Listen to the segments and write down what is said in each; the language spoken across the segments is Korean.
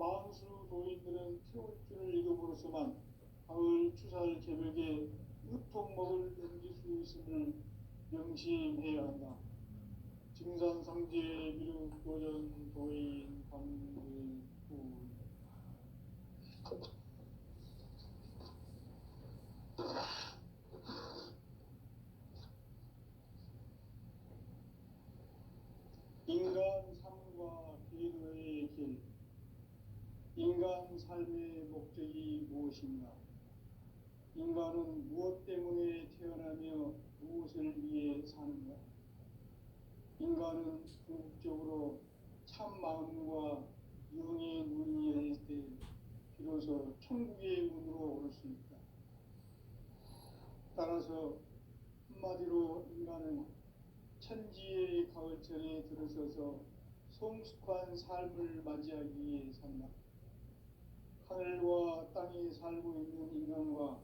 만수 도인들은 태울 줄을 잃어버려서만 가을 추살 개벽에 으통먹을 넘길 수 있음을 명심해야 한다. 증산상제 미륵도전 도인 광대구. 인간 삶과 궤도의 길. 인간 삶의 목적이 무엇인가? 인간은 무엇 때문에 태어나며 무엇을 위해 사는가? 인간은 궁극적으로 참 마음과 영의 눈이 열릴 때 비로소 천국의 문으로 오를 수 있다. 따라서 한마디로 인간은 천지의 가을철에 들어서서 성숙한 삶을 맞이하기 위해 산다. 하늘과 땅에 살고 있는 인간과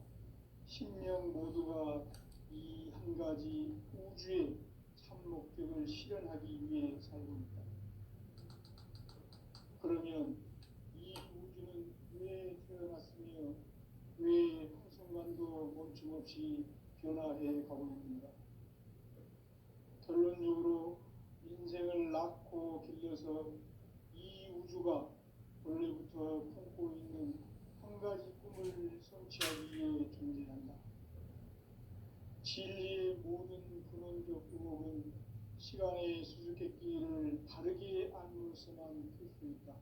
신명 모두가 이 한 가지 우주의 참 목적을 실현하기 위해 살고 있다. 그러면 이 우주는 왜 태어났으며 왜 한순간도 멈춤없이 변화해 가고 있는가? 결론적으로 인생을 낳고 길러서 이 우주가 원래부터 품고 있는 한 가지 꿈을 성취하기 위해 존재한다. 진리의 모든 근원적 의혹은 시간의 수수께끼를 바르게 알므로서만 풀 수 있다.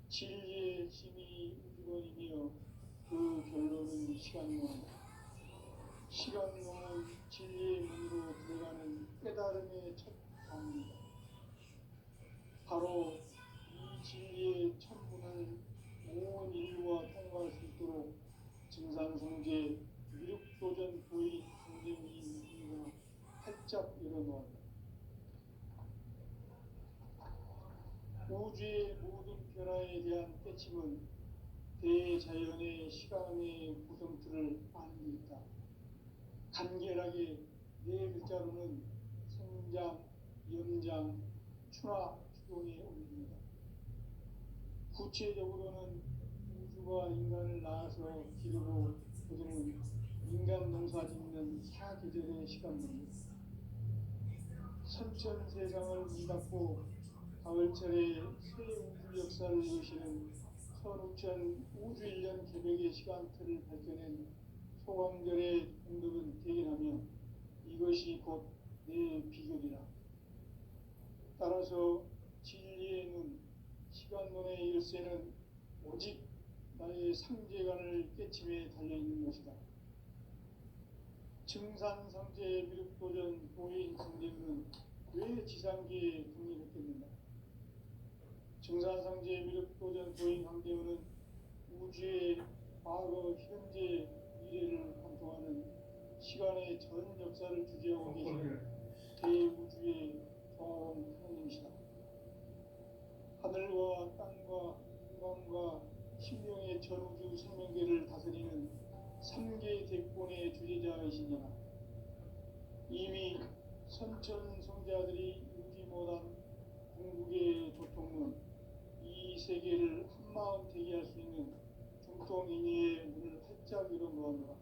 진리의 힘이 우주론이며 그 결론은 시간론이다. 시간론은 진리의 문으로 들어가는 깨달음의 첫 단계이다. 바로 이 진리의 첫 문을 온 인류와 통과할 수 있도록 증산성제 미륵도전 도인 강대훈이 우리가 활짝 열어놓았다. 우주의 모든 변화에 대한 깨침은 대자연의 시간의 구성틀을 아는 데 있다. 간결하게 네 글자로는 생장, 염장, 추나 추동에 옮깁니다. 구체적으로는 우주가 인간을 낳아서 기르고 거두는 인간 농사 짓는 사계절의 시간입니다. 선천세상을 문닫고 가을철에 새 우주 역사를 이루시는 선우천 우주일년 개벽의 시간틀을 밝혀낸 소강절의 공덕은 대견하며 이것이 곧 내 비결이라. 따라서 진리의 눈, 시간론의 열쇠는 오직 나의 상제관을 깨침에 달려있는 것이다. 증산상제 미륵도전 도인 강대훈은 왜 지상계에 독립했겠는가? 증산상제 미륵도전 도인 강대훈은 우주의 과거, 현재, 미래를 관통하는 시간의 전 역사를 주재하고 계신 대우주의 종합원 하나님이시다. 하늘과 땅과 인간과 신명의 전우주 생명계를 다스리는 3개 대권의 주제자이시니라. 이미 선천성자들이 이루지 못한 궁극의 조통문, 이 세계를 한마음 되게 할 수 있는 중통인의의 문을 활짝 열어놓았노라.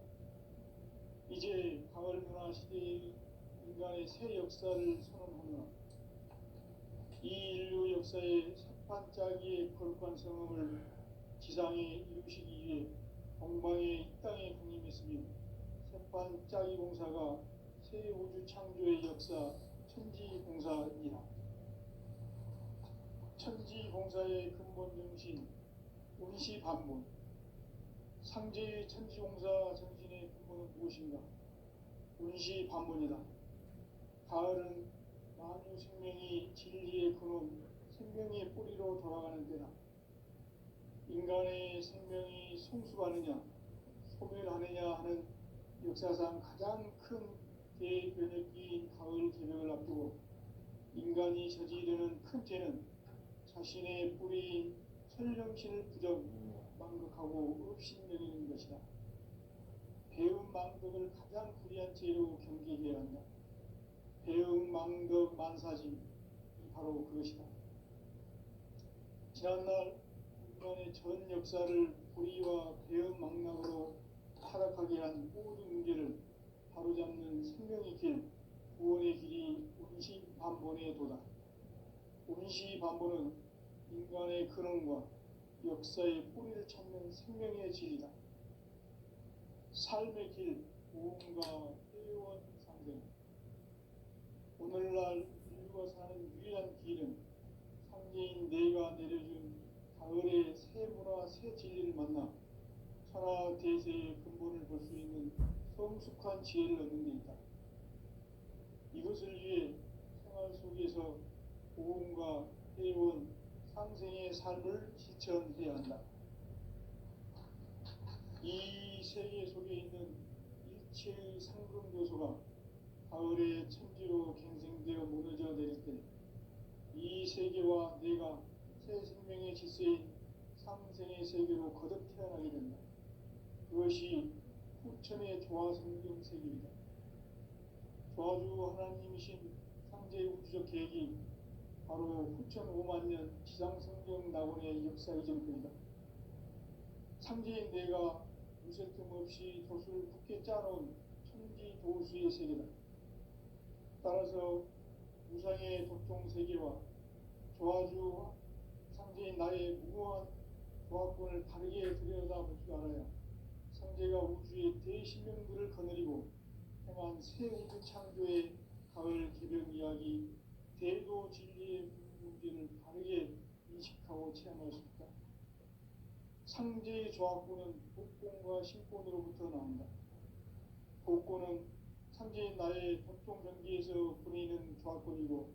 이제 가을 문화 시대의 인간의 새 역사를 선언하노라. 이 인류 역사의 새판짜기의 거룩한 성음을 지상에 이루시기 위해 동방의 이 땅에 군림했으며 새판짜기 공사가 새 우주 창조의 역사 천지공사이라. 천지공사의 근본 정신 운시반문, 상제의 천지공사 정신의 근본은 무엇인가? 운시반문이다. 가을은 만유 생명이 진리의 근원, 생명의 뿌리로 돌아가는 때다. 인간의 생명이 성숙하느냐, 소멸하느냐 하는 역사상 가장 큰 대변혁기인 가을 개벽을 앞두고 인간이 저지르는 큰 죄는 자신의 뿌리인 설령신을 망극하고 업신여기는 것이다. 배운 망덕을 가장 불의한 죄로 경계해야 한다. 배운 망덕 만사짐, 바로 그것이다. 지난날 인간의 전 역사를 고리와 배은망락으로 타락하게 한 모든 문제를 바로잡는 생명의 길, 구원의 길이 운시반본에 도다. 운시반본은 인간의 근원과 역사의 뿌리를 찾는 생명의 진리다. 삶의 길, 모험과 회원 상생. 오늘날 인류가 사는 유일한 길은 상제인 내가 내려준 가을의 새 문화 새 진리를 만나 천하 대세의 근본을 볼 수 있는 성숙한 지혜를 얻는 데 있다. 이것을 위해 생활 속에서 모험과 회원, 상생의 삶을 실천해야 한다. 이 세계 속에 있는 일체의 상금 요소가 가을의 천지로 갱생되어 무너져 내릴 때 이 세계와 내가 새 생명의 질서인 상생의 세계로 거듭 태어나게 된다. 그것이 후천의 조화성경 세계이다. 조화주 하나님이신 상제의 우주적 계획이 바로 후천 5만 년 지상성경 낙원의 역사 이전편이다. 상제인 내가 무쇠 틈 없이 도수를 굳게 짜놓은 천지 도수의 세계다. 따라서 우상의 도통 세계와 조화주 상제인 나의 무모한 조합권을 바르게 들여다볼 줄 알아야 상제가 우주의 대신령들을 거느리고 행한 새 우주 창조의 가을 개변 이야기, 대도 진리의 문제를 바르게 인식하고 체험할 수 있다. 상제의 조합권은 복권과 신권으로부터 나온다. 복권은 상제인 나의 도통 경계에서 보내는 조합권이고,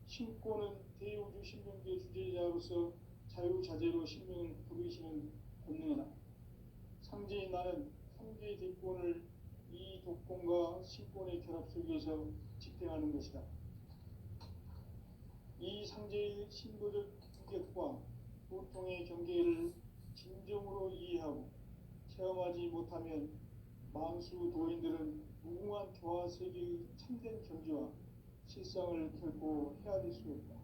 신권은 대우주 신명계 주제자로서 자유자재로 신명을 부르시는 권능이다. 상제인 나는 상제의 대권을 이 독권과 신권의 결합 속에서 집행하는 것이다. 이 상제의 신도적 규격과 보통의 경계를 진정으로 이해하고 체험하지 못하면 만수 도인들은 무궁한 조화 세계의 참된 경지와 실상을 결코 헤아릴 수 없다.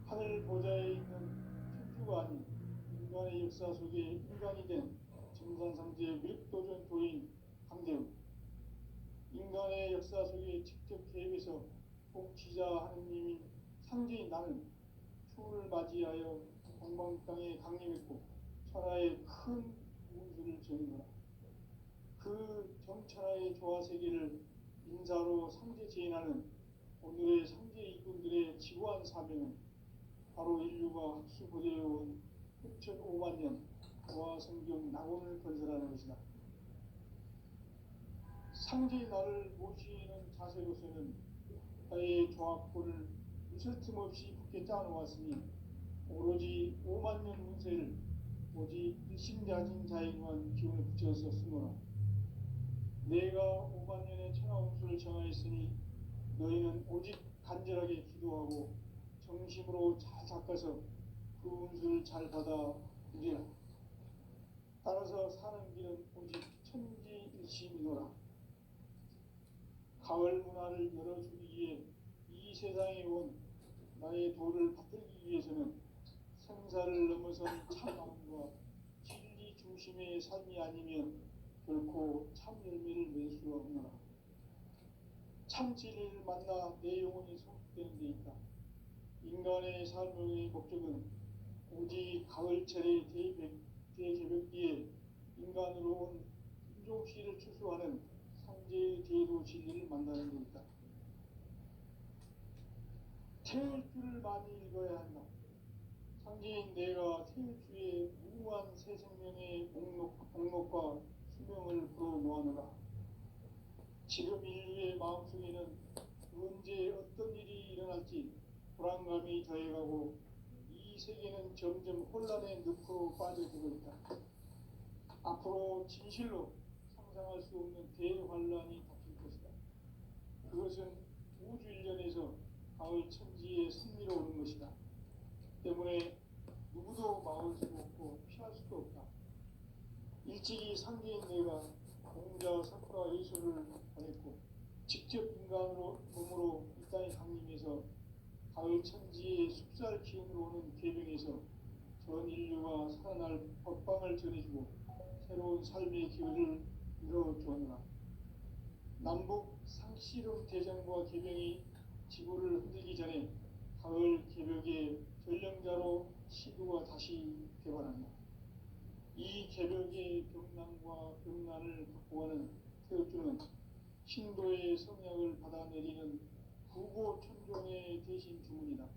하늘 보좌에 있는 천주가 아닌 인간의 역사 속에 인간이 된 정산상제의 미륵도전 도인 강대우, 인간의 역사 속에 직접 개입해서 통치자 하느님인 상제인 나는 추운을 맞이하여 동방 땅에 강림했고 천하의 큰 운수를 정인노라. 그 정천하의 조화세계를 인사로 상제 제인하는 오늘의 상제 이군들의 지구한 사명은 바로 인류가 학수고대해온 6,500만 년 조화성경 낙원을 건설하는 것이다. 상제의 나를 모시는 자세로서는 나의 조합권을 무쇠 틈 없이 굳게 짜놓았으니 오로지 5만 년 운세를 오직 일심야진 자에게만 기운을 붙여서 쓰노라. 내가 5만 년의 천하 운수를 정하였으니 너희는 오직 간절하게 기도하고 정심으로 잘 닦아서 그 운수를 잘 받아 누리라. 따라서 사는 길은 오직 천지일심이노라. 가을 문화를 열어주기 위해 이 세상에 온 나의 도를 받들기 위해서는 생사를 넘어선 참마음과 진리 중심의 삶이 아니면 결코 참 열매를 맺을 수가 없노라. 참 진리를 만나 내 영혼이 성숙되는 데 있다. 인간의 삶의 목적은 오직 가을철의 대개벽기에 인간으로 온 인종씨를 추수하는 상제의 제도 진리를 만나는 데 있다. 태울 줄을 많이 읽어야 한다. 상제인 내가 태울 주의 무궁한 새 생명의 목록과 수명을 불어모아노라. 지금 인류의 마음속에는 언제 어떤 일이 일어날지 불안감이 더해가고 이 세계는 점점 혼란의 늪으로 빠져들고 있다. 앞으로 진실로 상상할 수 없는 대환란이 닥칠 것이다. 그것은 우주 일련에서 가을 천지의 섭리로 오는 것이다. 때문에 누구도 막을 수 없고 피할 수도 없다. 일찍이 상제인 내가 공자 사쿠라 예수를 보냈고 직접 인간으로 몸으로 이 땅에 강림해서 가을 천지의 숲살 기운으로 오는 계명에서 전 인류가 살아날 법방을 전해주고 새로운 삶의 기회를 열어주었노라. 남북 상씨름 대전과 개병이 지구를 흔들기 전에 가을 개벽의 전령자로 시도가 다시 되어난다. 이 개벽의 병난과 병난을 극복하는 태극주는 신도의 성약을 받아내리는 구고 천종의 대신 주문이다.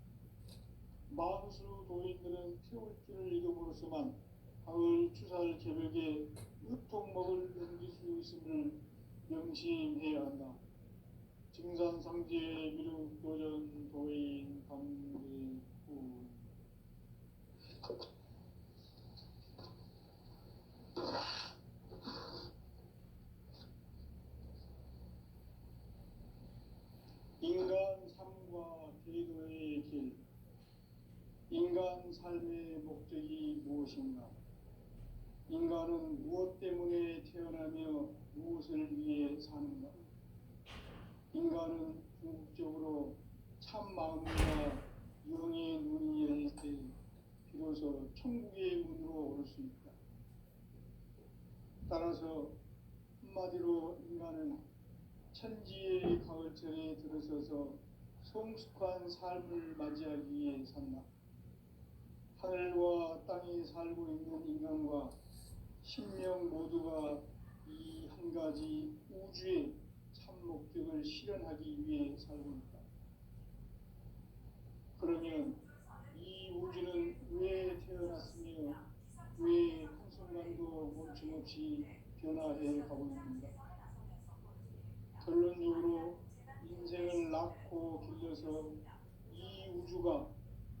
만수 도인들은 태울주를 이름으로서만 가을 추살 개벽에 으통먹을 넘길 수 있음을 명심해야 한다. 증산상제 미륵도전 도인 강대구 인간 삶과 계도의 길. 인간 삶의 목적이 무엇인가? 인간은 무엇 때문에 태어나며 무엇을 위해 사는가? 인간은 궁극적으로 참 마음과 영의 눈이 열릴 때 비로소 천국의 문으로 올 수 있다. 따라서 한마디로 인간은 천지의 가을철에 들어서서 성숙한 삶을 맞이하기 위해 산다. 하늘과 땅에 살고 있는 인간과 신명 모두가 이 한 가지 우주의 참 목적을 실현하기 위해 살고 있다. 그러면 이 우주는 왜 태어났으며 왜 한순간도 멈춤없이 변화해 가고 있는가? 결론적으로 인생을 낳고 길러서 이 우주가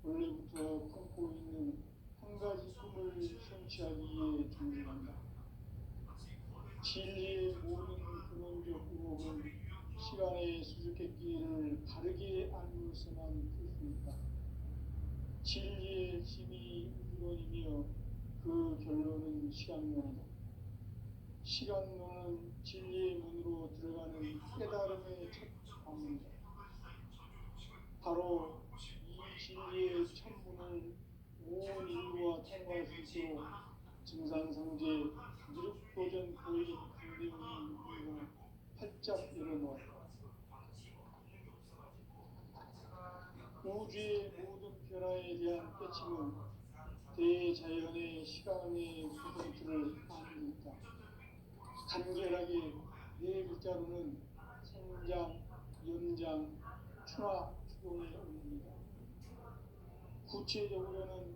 원래부터 품고 있는 한 가지 꿈을 성취하기 위해 존재한다. 진리의 모든 근원적 의혹은 시간의 수수께끼를 바르게 알면서만 풀 수 있다. 진리의 핵심이 우주론이며 그 결론은 시간론이다. 시간론은 진리의 문으로 들어가는 깨달음의 첫 방문이다. 바로 이 진리의 천문을 온 인류와 통과할 수 있도록 증산상제 미륵도전 도인 강대웅이 우리가 활짝 열어놓았다. 우주의 모든 변화에 대한 깨침은 대자연의 시간의 구동틀을 안고 있다. 간결하게 네 글자로는 생장, 연장, 추나 추동의 의미입니다. 구체적으로는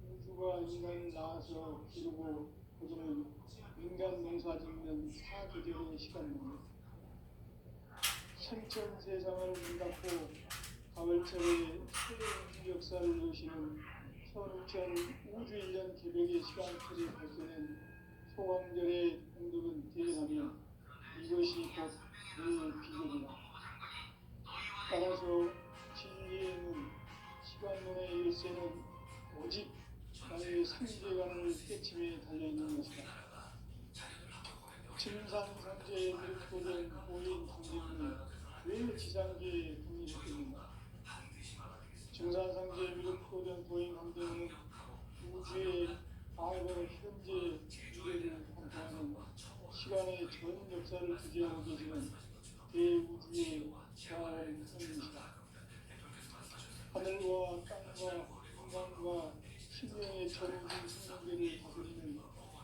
우주가 인간을 낳아서 기르고 거기는 인간 농사 짓는 사계절의 시간입니다. 천천 세상을 문 닫고 가을철에 새 역사를 여시는 선우천 우주 1년 개벽의 시간틀이 발견한 소강절의 공덕은 대견하며 이것이 곧 내 비결이다. 따라서 진리에는 시간론의 열쇠는 오직 나의 상계관을 깨침에 달려있는 것이다. 증산상제의 미륵도전 도인 강대웅이 왜 지상계에 독립했는가? 증산상제의 미륵도전 도인 강대웅은 우주의 과거, 현재, 미래를 관통하는 시간의 전 역사를 주재하고 계시는 대우주의 자원성이시다. 하늘과 땅과 인간과 신명의 전우주 생명계를 다스리는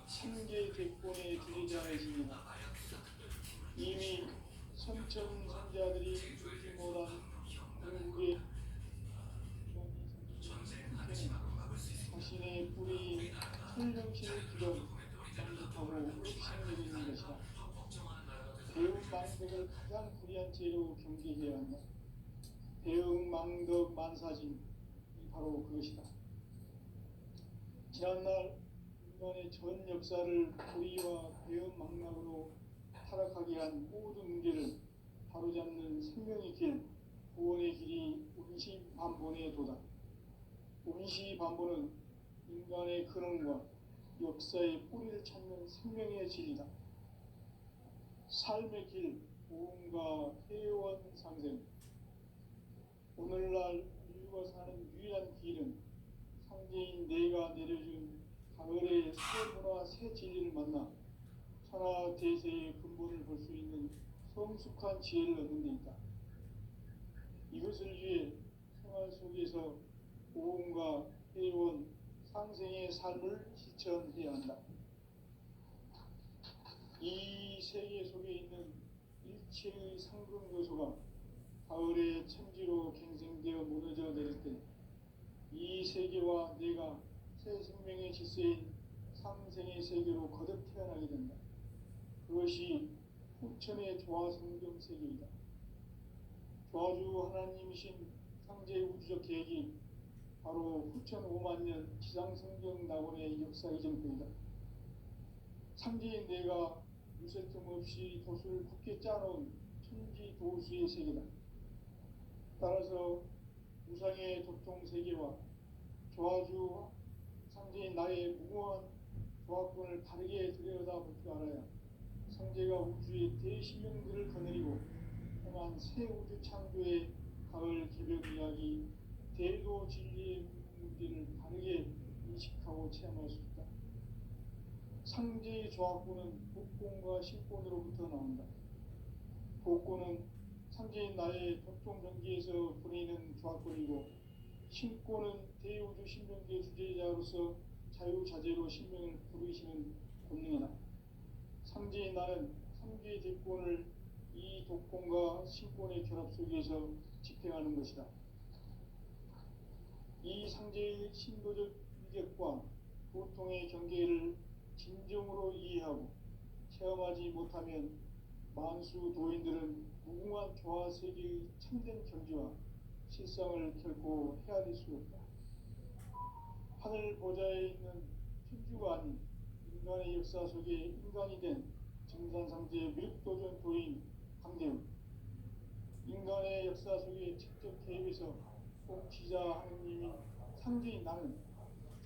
삼계 대권의 주제자이십니다. 이미 선천선자들이 잊지 못한 궁극의 자신의 뿌리 설명실을 기던 만족하고 읍심여기는 것이다. 배움망덕을 가장 불의한 죄로 경계해야 한다. 배움망덕 만사진, 바로 그것이다. 지난날 인간의 전 역사를 불의와 배움망락으로 타락하게 한 모든 문제를 바로잡는 생명의 길, 구원의 길이 운시반본의 도다. 운시반본은 인간의 근원과 역사의 뿌리를 찾는 생명의 진리다. 삶의 길, 보험과 회원 상생. 오늘날 인류가 사는 유일한 길은 상제인 내가 내려 우리의 새 문화, 새 진리를 만나 천하 대세의 근본을 볼 수 있는 성숙한 지혜를 얻는 데 있다. 이것을 위해 생활 속에서 보험과 회원, 상생의 삶을 실천해야 한다. 이 세계 속에 있는 일체의 상금 요소가 가을의 천지로 갱생되어 무너져 내릴 때 이 세계와 내가 새 생명의 질서인 상생의 세계로 거듭 태어나게 된다. 그것이 후천의 조화성경 세계이다. 조화주 하나님이신 상제 우주적 계획이 바로 후천 5만 년 지상성경 낙원의 역사 이전표이다. 상제인 내가 유세 틈 없이 도수를 굳게 짜놓은 천지 도수의 세계다. 따라서 우상의 도통 세계와 조화주 상제인 나의 무모한 조합권을 바르게 들여다볼 줄 알아야 상제가 우주의 대신령들을 거느리고 행한 새 우주 창조의 가을 개벽 이야기, 대도 진리의 문제를 바르게 인식하고 체험할 수 있다. 상제의 조합권은 복권과 신권으로부터 나온다. 복권은 상제인 나의 도통 경계에서 보내는 조합권이고, 신권은 대우주 신명계 주제자로서 자유자재로 신명을 부르시는 권능이다. 상제인 나는 상제의 대권을 이 독권과 신권의 결합 속에서 집행하는 것이다. 이 상제의 신도적 위격과 고통의 경계를 진정으로 이해하고 체험하지 못하면 만수 도인들은 무궁한 조화세계의 참된 경지와 실상을 결코 헤아릴 수 없다. 하늘 보좌에 있는 천주가 아닌 인간의 역사 속에 인간이 된 증산상제의 밀도전 도인 강대훈, 인간의 역사 속에 직접 개입해서 통치자 하느님인 상제인 나는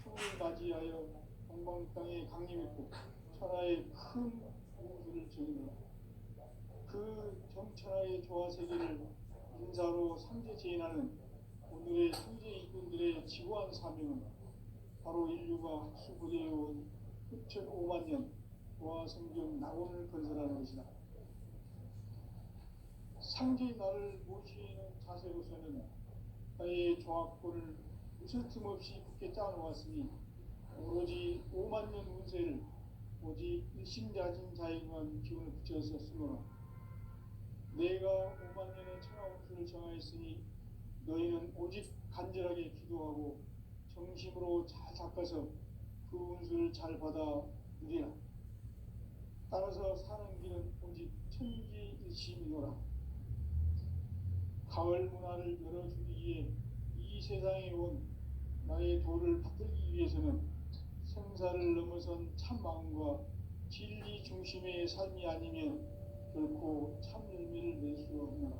천을 맞이하여 동방 땅에 강림했고 천하의 큰 공수를 정의노라. 그 정천하의 조화세계를 인사로 상제 제인하는 오늘의 상제 이군들의 지구한 사명은 바로 인류가 학수부대해온 후천 5만 년 조화성경 낙원을 건설하는 것이다. 상제의 나를 모시는 자세로서는 나의 조합권을 무슨 틈 없이 굳게 짜놓았으니 오로지 5만 년 운세를 오직 일심자진 자에게만 기운을 붙여서 쓰노라. 내가 5만 년의 천하 운수를 정하였으니 너희는 오직 간절하게 기도하고 정심으로 잘 닦아서 그 운수를 잘 받아 누리라. 따라서 사는 길은 오직 천지일심이노라. 가을 문화를 열어주기 위해 이 세상에 온 나의 도를 받들기 위해서는 생사를 넘어선 참 마음과 진리 중심의 삶이 아니면 결코 참 열매를 낼 수 없노라.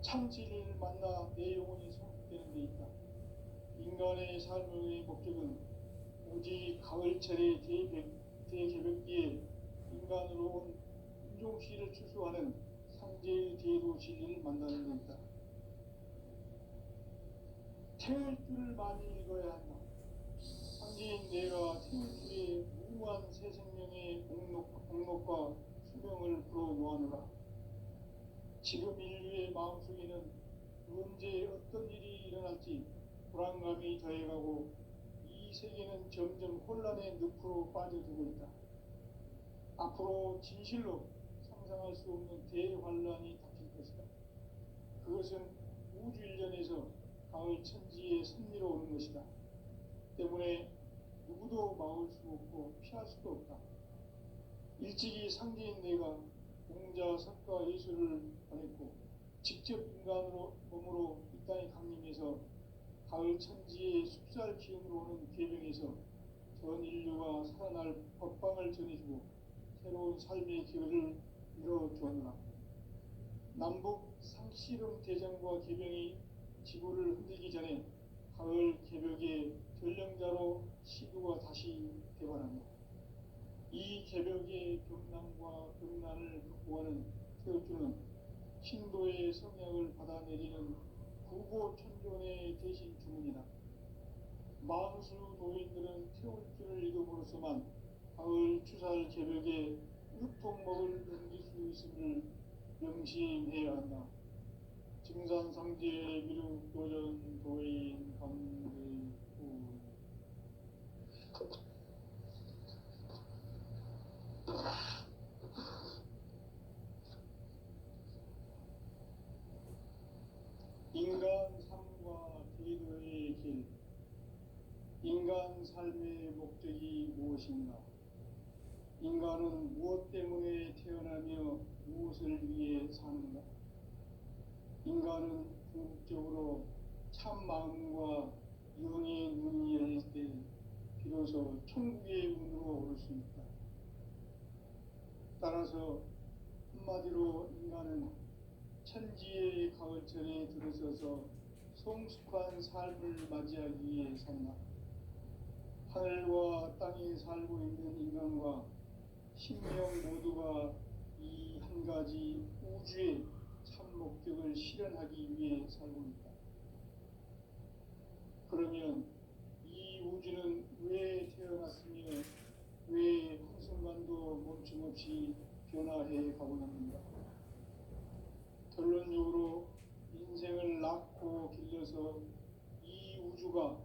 참 진리를 만나 내 영혼이 성숙되는 데 있다. 인간의 삶의 목적은 오직 가을철의 대개벽기에 인간으로 온 인종씨를 추수하는 상제의 대도 진리를 만나는 데 있다. 태울 줄을 많이 읽어야 한다. 상제인 내가 태울 줄에 무한 새 생명의 공록과 수명을 불어모아노라. 지금 인류의 마음속에는 언제 어떤 일이 일어날지 불안감이 더해가고 이 세계는 점점 혼란의 늪으로 빠져들고 있다. 앞으로 진실로 상상할 수 없는 대환란이 닥칠 것이다. 그것은 우주 일련에서 가을 천지의 섭리로 오는 것이다. 때문에 누구도 막을 수 없고 피할 수도 없다. 일찍이 상제인 내가 공자, 석가, 예수를 보냈고 직접 인간으로 몸으로 이 땅에 강림해서 가을 천지의 숲살 기운으로 오는 계명에서 전 인류가 살아날 법방을 전해주고 새로운 삶의 기회를 이뤄주었노라. 남북 상씨름 대전과 계명이 지구를 흔들기 전에 가을 개벽의 전령자로 시구가 다시 개발한다. 이 개벽의 경남과 경난을 극복하는 태우주는 신도의 성약을 받아내리는 구보 천존의 대신 주문이다. 만수 도인들은 태울 줄을 이름으로서만 가을 추살 개벽에 육통목을 넘길 수 있음을 명심해야 한다. 증산상제 미륵도전 도인 강대우. 인간 삶과 기도의 길. 인간 삶의 목적이 무엇인가? 인간은 무엇 때문에 태어나며 무엇을 위해 사는가? 인간은 궁극적으로 참 마음과 영의 눈이 열릴 때 비로소 천국의 문으로 오를 수 있다. 따라서 한마디로 인간은 천지의 가을철에 들어서서 성숙한 삶을 맞이하기 위해 산다. 하늘과 땅에 살고 있는 인간과 신명 모두가 이 한 가지 우주의 참 목적을 실현하기 위해 살고 있다. 그러면 이 우주는 왜 태어났으며 왜 한순간도 멈춤없이 변화해 가고 있는가? 결론적으로 인생을 낳고 길러서 이 우주가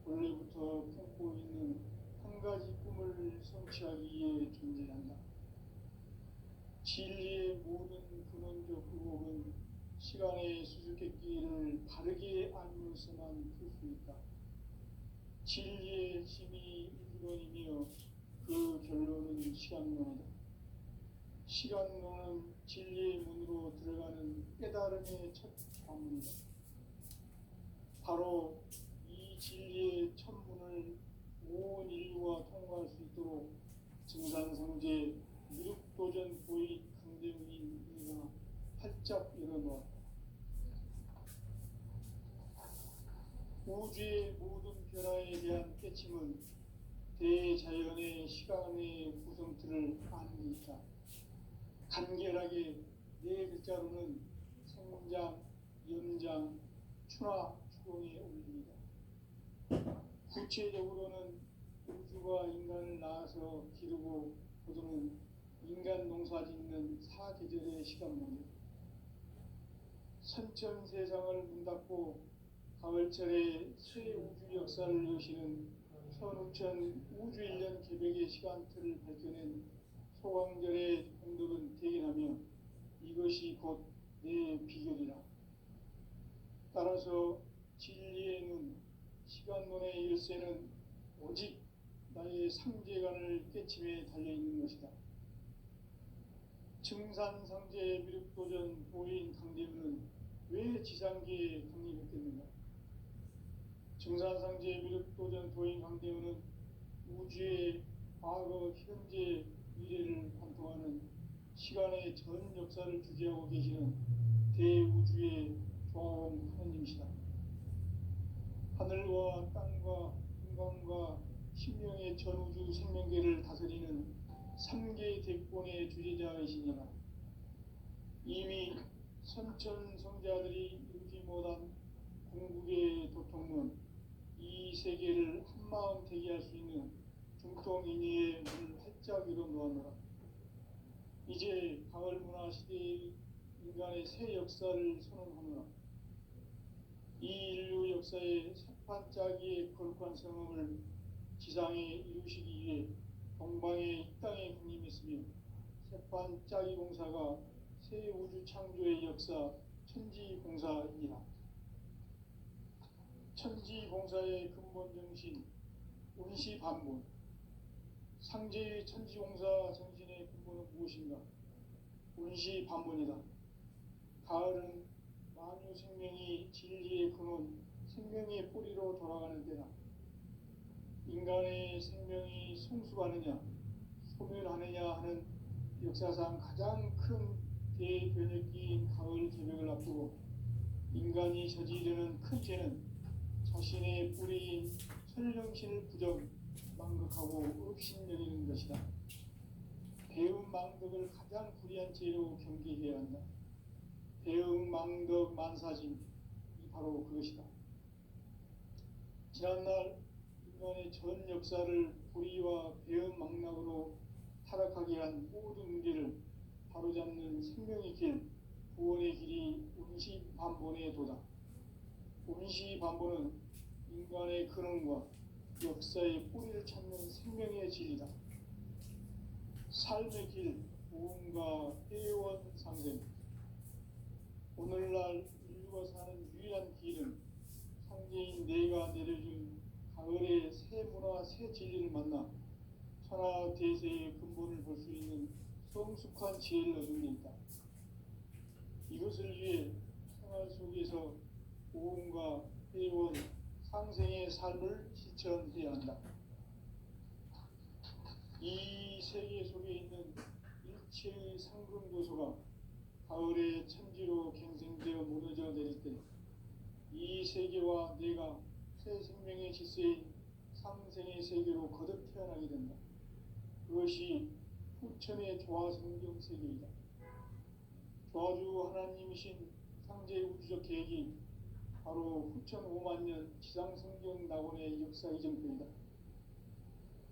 원래부터 품고 있는 한 가지 꿈을 성취하기 위해 존재한다. 진리의 모든 근원적 의혹은 시간의 수수께끼를 바르게 알면서만 풀 수 있다. 진리의 핵심이 일론이며 그 결론은 시간론이다. 시간론은 진리의 문으로 들어가는 깨달음의 첫 관문이다. 바로 이 진리의 첫 문을 온 인류가 통과할 수 있도록 증산성제 미륵도전 도의 강대우인 이가 활짝 열어놓았다. 우주의 모든 변화에 대한 깨침은 대자연의 시간의 구성틀을 아는 데 있다. 간결하게 네 글자로는 생장, 연장, 추나 추동에 올립니다. 구체적으로는 우주가 인간을 낳아서 기르고 거두는 인간 농사 짓는 사계절의 시간입니다. 선천 세상을 문 닫고 가을철에 새 우주 역사를 여시는 선우천 우주 1년 개벽의 시간틀을 밝혀낸 소강절의 공덕은 대견하며 이것이 곧 내 비결이라. 따라서 진리의 눈, 시간론의 열쇠는 오직 나의 상제관을 깨침에 달려있는 것이다. 증산상제 미륵도전 도인 강대우는 왜 지상계에 강림했겠는가? 증산상제 미륵도전 도인 강대우는 우주의 과거, 현재, 미래를 관통하는 시간의 전 역사를 주재하고 계시는 대우주의 조화원 하느님이시다. 하늘과 땅과 인간과 신명의 전우주 생명계를 다스리는 3개 대권의 주재자이시니라. 이미 선천성자들이 이루지 못한 궁극의 도통문, 이 세계를 한마음 되게 할 수 있는 중통인의의 문을 활짝 열어놓았노라. 이제 가을 문화 시대의 인간의 새 역사를 선언하노라. 이 인류 역사의 새판짜기의 거룩한 성험을 지상에 이루시기 위해 동방의 이 땅에 군림했으며 새판짜기 공사가 새 우주 창조의 역사 천지공사이니라. 천지공사의 근본 정신 운시반본. 상제의 천지공사 정신의 근본은 무엇인가? 운시반본이다. 가을은 만유 생명이 진리의 근원, 생명의 뿌리로 돌아가는 때다. 인간의 생명이 성숙하느냐, 소멸하느냐 하는 역사상 가장 큰 대변혁기인 가을 개벽을 앞두고 인간이 저지르는 큰 죄는 자신의 뿌리인 설령신을 부정, 망극하고 업신여기는 것이다. 배움 망덕을 가장 불의한 죄로 경계해야 한다. 배움 망덕 만사진, 이 바로 그것이다. 지난날 인간의 전 역사를 불의와 배은망락으로 타락하게 한 모든 문제를 바로잡는 생명의 길, 구원의 길이 운시반본에 도다. 운시반본은 인간의 근원과 역사의 뿌리를 찾는 생명의 진리다. 삶의 길, 부흥과 회원상생. 오늘날 인류가 사는 유일한 길은 상제인 내가 내려준 가을의 새 문화, 새 진리를 만나 천하 대세의 근본을 볼 수 있는 성숙한 지혜를 얻은 데 있다. 이것을 위해 생활 속에서 부흥과 회원, 상생의 삶을 실천해야 한다. 이 세계 속에 있는 일체의 상금 요소가 가을의 천지로 갱생되어 무너져 내릴 때 이 세계와 내가 새 생명의 질서인 상생의 세계로 거듭 태어나게 된다. 그것이 후천의 조화성경 세계이다. 조화주 하나님이신 상제의 우주적 계획이 바로 후천 5만 년 지상성경 낙원의 역사 이전편이다.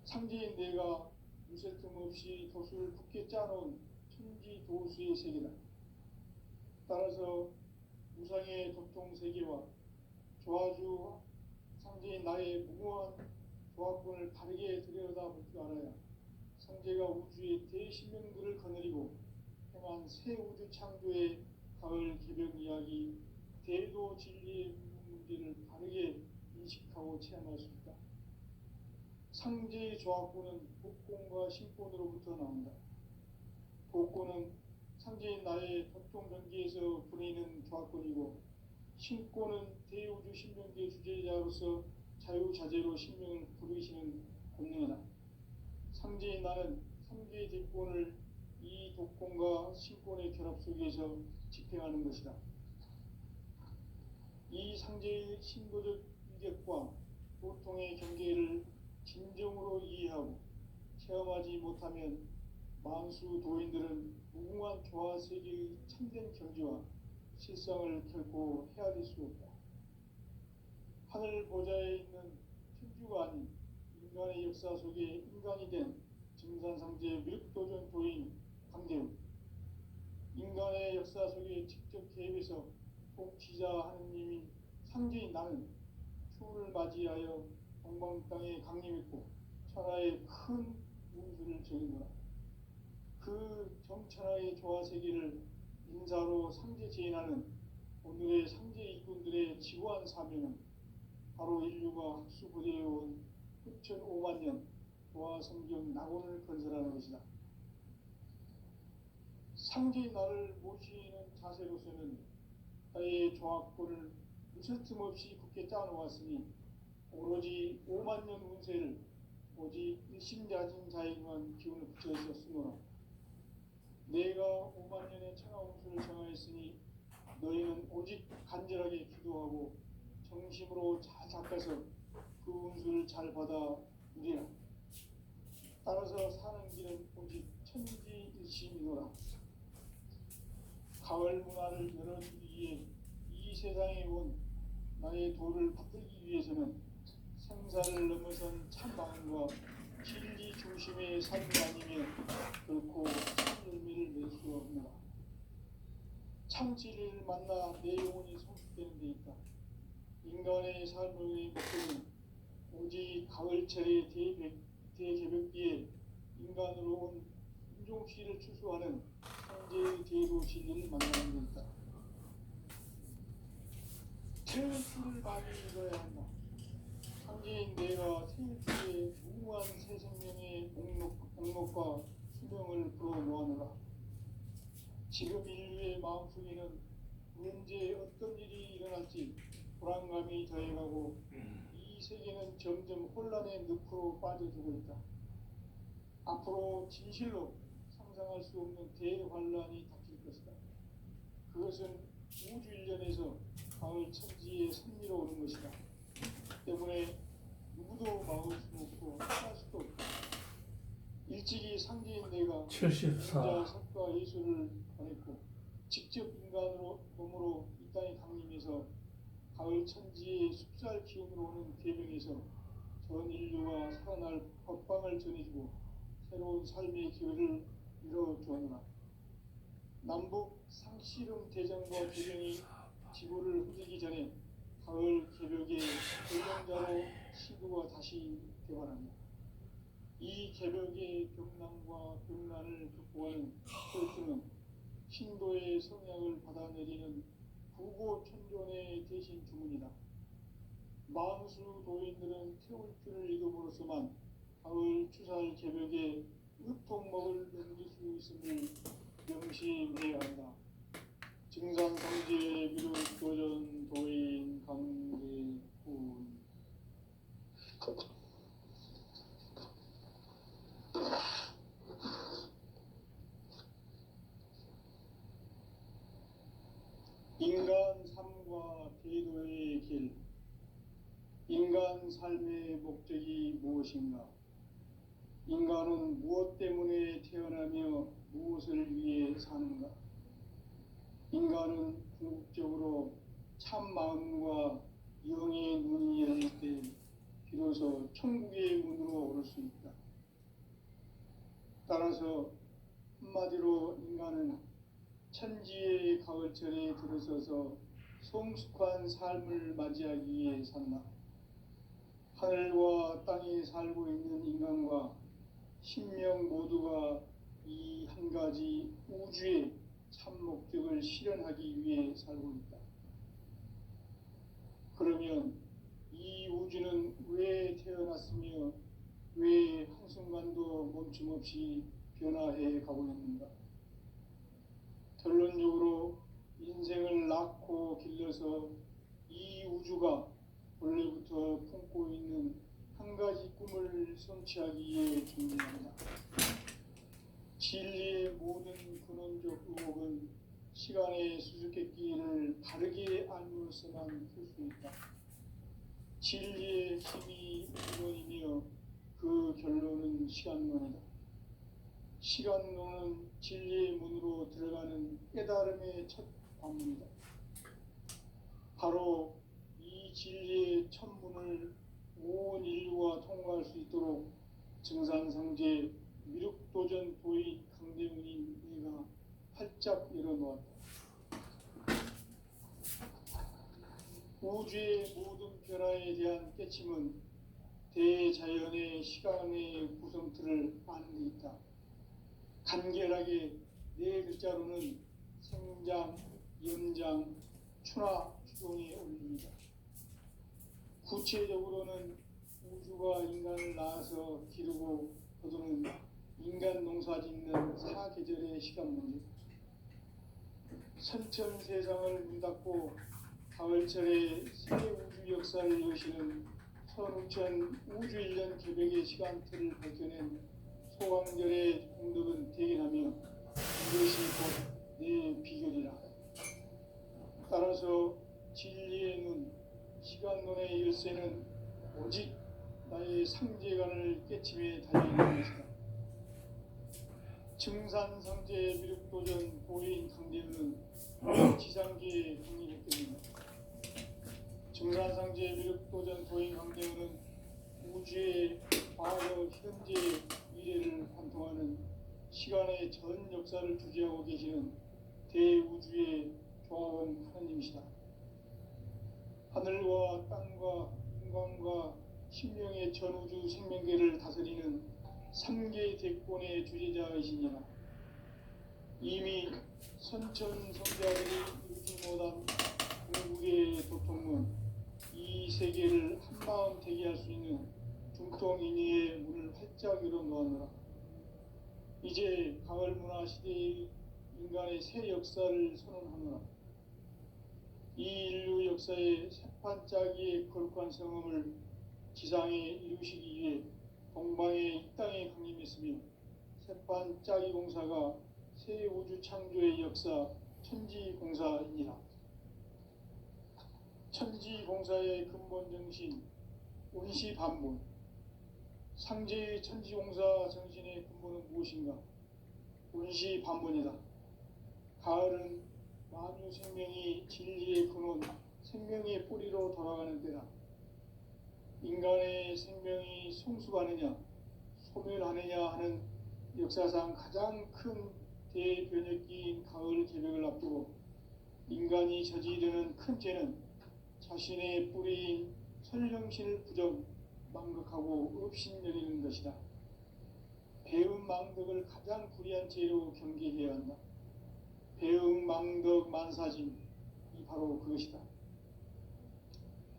상제인 내가 무쇠 틈 없이 도수를 굳게 짜놓은 천지 도수의 세계다. 따라서 우상의 도통 세계와 조화주 상제인 나의 무모한 조합권을 바르게 들여다볼 줄 알아야 상제가 우주의 대신명들을 거느리고 행한 새 우주 창조의 가을 개벽 이야기, 대도 진리의 문제를 바르게 인식하고 체험할 수 있다. 상제의 조합권은 복권과 신권으로부터 나온다. 복권은 상제인 나의 도통 경계에서 부리는 조합권이고, 신권은 대우주 신명계 주제자로서 자유자재로 신명을 부르시는 권능이다. 상제인 나는 3개의 대권을 이 독권과 신권의 결합 속에서 집행하는 것이다. 이 상제의 신도적 위격과 보통의 경계를 진정으로 이해하고 체험하지 못하면 만수 도인들은 무궁한 조화 세계의 참된 경지와 실상을 결코 헤아릴 수 없다. 하늘 보좌에 있는 천주가 아닌 인간의 역사 속에 인간이 된 증산상제 밀도전 도인 강재훈, 인간의 역사 속에 직접 개입해서 통치자 하느님인 상제인 나는 추운을 맞이하여 동방 땅에 강림했고 천하의 큰 운수를 적인노라. 그 정천하의 조화 세계를 인사로 상제 제인하는 오늘의 상제 일꾼들의 지구한 사명은 바로 인류가 학수부대해온 후천 5만 년 조화 성경 낙원을 건설하는 것이다. 상제인 나를 모시는 자세로서는 나의 조합권을 무쇠틈 없이 굳게 짜놓았으니 오로지 5만 년 운세를 오직 일심자진 자에게만 기운을 붙여 있었으므로 내가 5만 년의 천하 운수를 정하였으니 너희는 오직 간절하게 기도하고 정심으로 잘 닦아서 그 운수를 잘 받아 누리라. 따라서 사는 길은 오직 천지일심이노라. 가을 문화를 열어주기 위해 이 세상에 온 나의 도를 붙들기 위해서는 생사를 넘어선 참방과 진리 중심의 삶이 아니면 결코 참 열매를 낼 수 없노라. 참 진리를 만나 내 영혼이 성숙되는 데 있다. 인간의 삶의 목표는 오직 가을철의 대개벽기에 인간으로 온 인종시를 추수하는 상제의 제도 진리를 만나는 데 있다. 태일주를 많이 읽어야 한다. 상제인 내가 태일주의 무궁한 새 생명의 목록과 수명을 불어모아노라. 지금 인류의 마음속에는 언제 어떤 일이 일어날지 불안감이 더해가고 이 세계는 점점 혼란의 늪으로 빠져들고 있다. 앞으로 진실로 상상할 수 없는 대환란이 닥칠 것이다. 그것은 우주 일련에서 가을 천지에 선미로 오는 것이다. 때문에 누구도 막을 수 없고 피할 수도 없다. 일찍이 상제인 내가 74. 석과 예수를 보냈고 직접 인간으로 몸으로 이 땅에 강림해서 가을 천지의 숲살 기운으로 오는 계명에서 전 인류가 살아날 법방을 전해주고 새로운 삶의 기회를 열어주었노라. 남북 상씨름 대전과 대전이 지구를 흐리기 전에 가을 개벽의 결정자로 시도가 다시 개발합니다. 이 개벽의 벽난과 벽난을 극복하는 혈투는 신도의 성향을 받아내리는 부고천존의 대신 주문이다. 만수 도인들은 태울 줄을 읽음으로써만 가을 추살 개벽의 으통먹을 넘길 수 있음을 명심해야 한다. 증산상제 미륵 도전 도인 강대군. 인간 삶과 대도의 길. 인간 삶의 목적이 무엇인가? 인간은 무엇 때문에 태어나며 무엇을 위해 사는가? 인간은 궁극적으로 참 마음과 영의 눈이 열릴 때 비로소 천국의 문으로 오를 수 있다. 따라서 한마디로 인간은 천지의 가을철에 들어서서 성숙한 삶을 맞이하기 위해 산다. 하늘과 땅에 살고 있는 인간과 신명 모두가 이 한 가지 우주의 참 목적을 실현하기 위해 살고 있다. 그러면 이 우주는 왜 태어났으며 왜 한순간도 멈춤없이 변화해 가고 있는가? 결론적으로 인생을 낳고 길러서 이 우주가 원래부터 품고 있는 한 가지 꿈을 성취하기 위해 존재한다. 진리의 모든 근원적 의혹은 시간의 수수께끼를 바르게 알므로서만 풀 수 있다. 진리의 힘이 근원이며 그 결론은 시간론이다. 시간론은 진리의 문으로 들어가는 깨달음의 첫 관문이다. 바로 이 진리의 첫 문을 온 인류가 통과할 수 있도록 증산상제 미륵도전 도인 강대훈인 내가 활짝 열어놓았다. 우주의 모든 변화에 대한 깨침은 대자연의 시간의 구성틀을 아는 데 있다. 간결하게 네 글자로는 생장, 연장, 추나 추동에 올립니다. 구체적으로는 우주가 인간을 낳아서 기르고 거두는 인간 농사 짓는 사계절의 시간 문제. 선천세상을 문닫고 가을철에 새 우주 역사를 여시는 선우천 우주일년 개벽의 시간틀을 밝혀낸 소강절의 공덕은 대견하며 이것이 곧 내 비결이라. 따라서 진리의 눈, 시간론의 열쇠는 오직 나의 상제관을 깨침에 달려있는 것이다. 증산상제 미륵도전 도인 강대훈은 지상계에 독립했습니다. 증산상제 미륵도전 도인 강대훈은 우주의 과거, 현재, 미래를 관통하는 시간의 전 역사를 주재하고 계시는 대우주의 조화원 하나님이시다. 하늘과 땅과 인간과 신명의 전우주 생명계를 다스리는 3개 대권의 주제자이시니라. 이미 선천성자들이 이루지 못한 궁극의 도통문, 이 세계를 한마음 되게 할 수 있는 중통인의의 문을 활짝 열어놓았노라. 이제 가을 문화 시대의 인간의 새 역사를 선언하노라. 이 인류 역사의 새판짜기의 거룩한 성음을 지상에 이루시기 위해 동방의 이 땅에 강림했으며 새판짜기 공사가 새 우주 창조의 역사 천지공사이니라. 천지공사의 근본 정신 운시반문. 상제의 천지공사 정신의 근본은 무엇인가? 운시반문이다. 가을은 만유 생명이 진리의 근원, 생명의 뿌리로 돌아가는 때다. 인간의 생명이 성숙하느냐 소멸하느냐 하는 역사상 가장 큰 대변혁기인 가을 개벽을 앞두고 인간이 저지르는 큰 죄는 자신의 뿌리인 설령신을 부정 망각하고 업신여기는 것이다. 배음 망덕을 가장 불의한 죄로 경계해야 한다. 배음 망덕 만사짐이 바로 그것이다.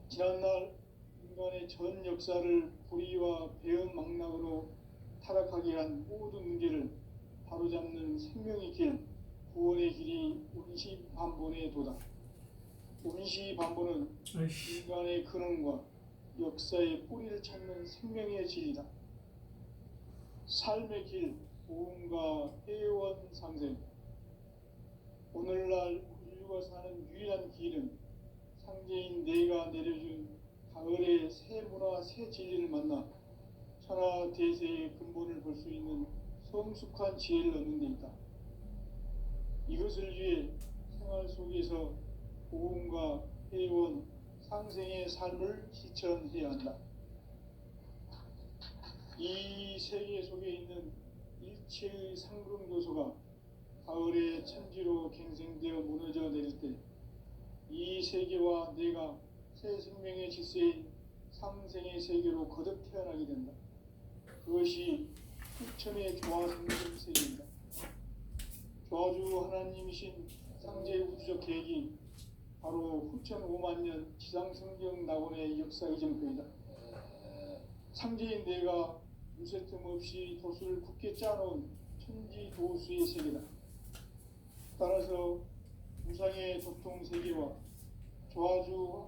지난날 인간의 전 역사를 불의와 배음 망락으로 타락하게 한 모든 문제를 바로잡는 생명의 길, 구원의 길이 운시반본에 도다. 운시반본은 인간의 근원과 역사의 뿌리를 찾는 생명의 진리다. 삶의 길, 보험과 회원 상생. 오늘날 인류가 사는 유일한 길은 상제인 내가 내려준 가을의 새 문화, 새 진리를 만나 천하 대세의 근본을 볼 수 있는 성숙한 지혜를 얻는 데 있다. 이것을 위해 생활 속에서 보험과 회원, 상생의 삶을 실천해야 한다. 이 세계 속에 있는 일체의 상금 요소가 가을의 천지로 갱생되어 무너져 내릴 때 이 세계와 내가 새 생명의 질서인 상생의 세계로 거듭 태어나게 된다. 그것이 후천의 조화 성경 세계입니다. 조화주 하나님이신 상제 우주적 계획이 바로 후천 5만 년 지상 성경 낙원의 역사 이전표이다. 상제인 내가 무쇠 틈 없이 도수를 굳게 짜놓은 천지 도수의 세계다. 따라서 무상의 도통 세계와 조화주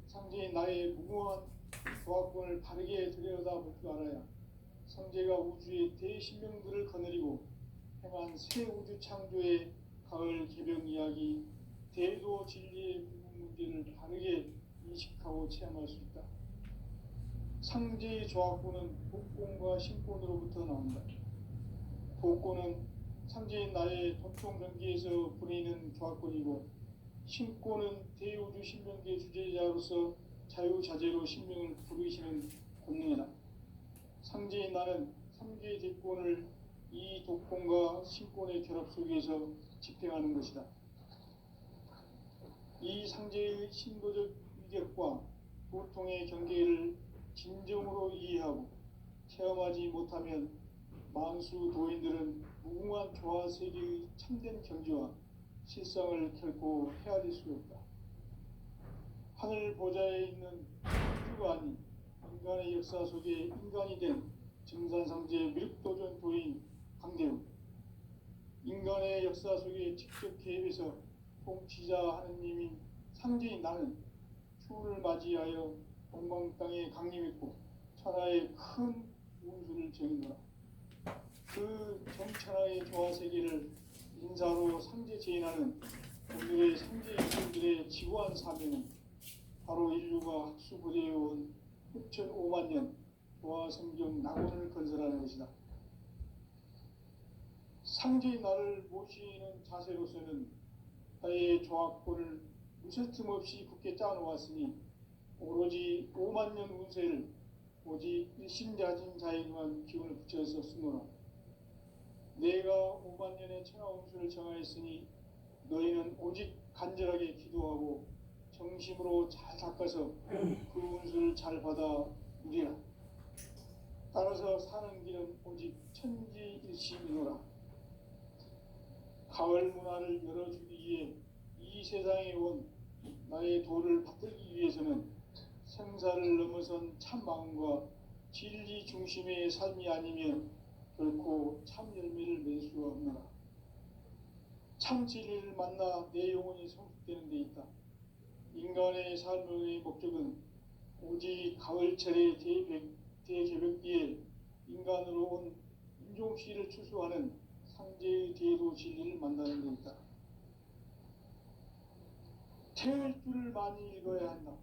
상제인 나의 무궁한 조화권을 바르게 들여다볼 줄 알아야 상제가 우주의 대신명들을 거느리고 행한 새 우주 창조의 가을 개벽 이야기, 대도 진리의 문제를 바르게 인식하고 체험할 수 있다. 상제의 조화권은 복권과 신권으로부터 나온다. 복권은 상제인 나의 도통 경계에서 보내는 조화권이고 신권은 대우주 신명계 주제자로서 자유자재로 신명을 부르시는 권능이다. 상제인 나는 3개의 대권을 이 독권과 신권의 결합 속에서 집행하는 것이다. 이 상제의 신도적 위격과 보통의 경계를 진정으로 이해하고 체험하지 못하면 만수 도인들은 무궁한 조화 세계의 참된 경지와 실상을 결코 헤아릴 수 없다. 하늘 보좌에 있는 우주가 아닌 인간의 역사 속에 인간이 된 증산상제 밀도전 도인 강대웅, 인간의 역사 속에 직접 개입해서 통치자 하느님인 상제인 나는 추후를 맞이하여 동방 땅에 강림했고 천하의 큰 운수를 정의노라. 그 정천하의 조화세계를 인사로 상제 제인하는 오늘의 상제 인물들의 지구한 사명은 바로 인류가 학수부대해온 6,5만 년 조화성경 낙원을 건설하는 것이다. 상제인 나를 모시는 자세로서는 나의 조화권을 무쇠틈 없이 굳게 짜놓았으니 오로지 5만 년 운세를 오직 일심자진 자에게만 기운을 붙여서 쓰노라. 내가 5만 년의 천하 운수를 정하였으니 너희는 오직 간절하게 기도하고 정심으로 잘 닦아서 그 운수를 잘 받아 누리라. 따라서 사는 길은 오직 천지일심이노라. 가을 문화를 열어주기 위해 이 세상에 온 나의 도를 받들기 위해서는 생사를 넘어선 참 마음과 진리 중심의 삶이 아니면 결코 참 열매를 맺을 수가 없노라. 참 진리를 만나 내 영혼이 성숙되는 데 있다. 인간의 삶의 목적은 오직 가을철의 대개벽기에 인간으로 온 인종시를 추수하는 상제의 대도 진리를 만나는 데 있다. 태일주를 많이 읽어야 한다.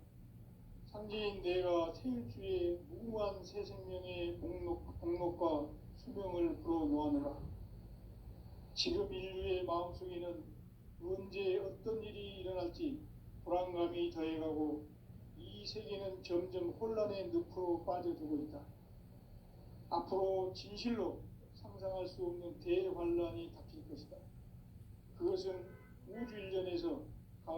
상제인 내가 태일주의 무궁한 새 생명의 목록과 수명을 불어놓아노라. 지금 인류의 마음속에는 언제 어떤 일이 일어날지 불안감이 더해가고 이 이 세계는 점점 혼란의 늪으로 빠져들고 있다. 앞으로 진실로 상상할 수 없는 대환란이 닥칠 것이다. 그것은 우주 일전에서